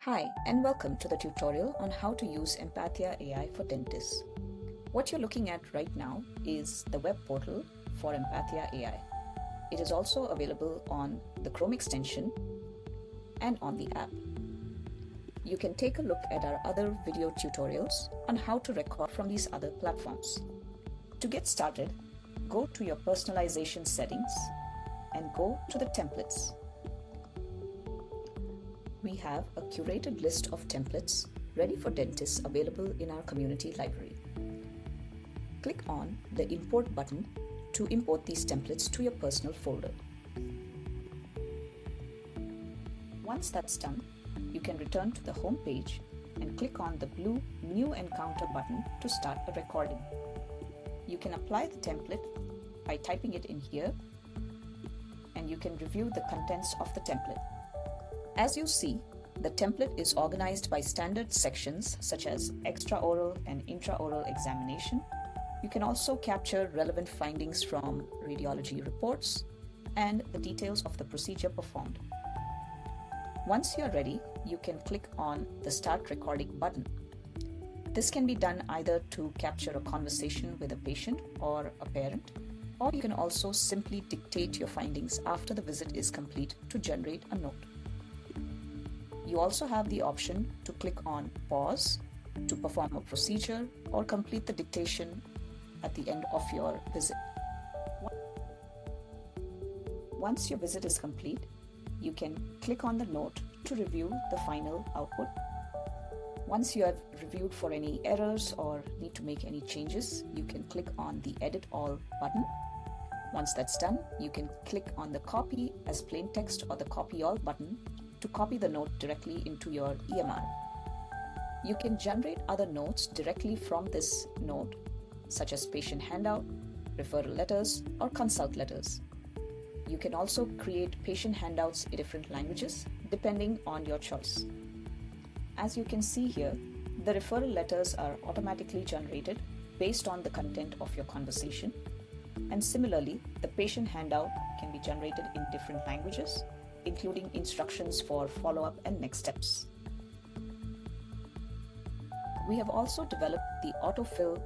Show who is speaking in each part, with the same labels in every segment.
Speaker 1: Hi, and welcome to the tutorial on how to use Empathia AI for dentists. What you're looking at right now is the web portal for Empathia AI. It is also available on the Chrome extension and on the app. You can take a look at our other video tutorials on how to record from these other platforms. To get started, go to your personalization settings and go to the templates. We have a curated list of templates ready for dentists available in our community library. Click on the Import button to import these templates to your personal folder. Once that's done, you can return to the home page and click on the blue New Encounter button to start a recording. You can apply the template by typing it in here, and you can review the contents of the template. As you see, the template is organized by standard sections such as extraoral and intraoral examination. You can also capture relevant findings from radiology reports and the details of the procedure performed. Once you're ready, you can click on the Start Recording button. This can be done either to capture a conversation with a patient or a parent, or you can also simply dictate your findings after the visit is complete to generate a note. You also have the option to click on pause to perform a procedure or complete the dictation at the end of your visit. Once your visit is complete, you can click on the note to review the final output. Once you have reviewed for any errors or need to make any changes, you can click on the Edit All button. Once that's done, you can click on the Copy as plain text or the Copy All button to copy the note directly into your EMR. You can generate other notes directly from this note, such as patient handout, referral letters, or consult letters. You can also create patient handouts in different languages, depending on your choice. As you can see here, the referral letters are automatically generated based on the content of your conversation. And similarly, the patient handout can be generated in different languages, including instructions for follow-up and next steps. We have also developed the autofill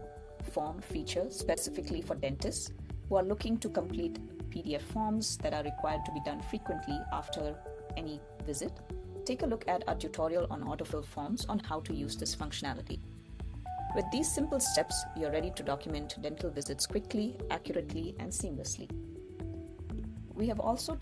Speaker 1: form feature specifically for dentists who are looking to complete PDF forms that are required to be done frequently after any visit. Take a look at our tutorial on autofill forms on how to use this functionality. With these simple steps, you're ready to document dental visits quickly, accurately, and seamlessly. We have also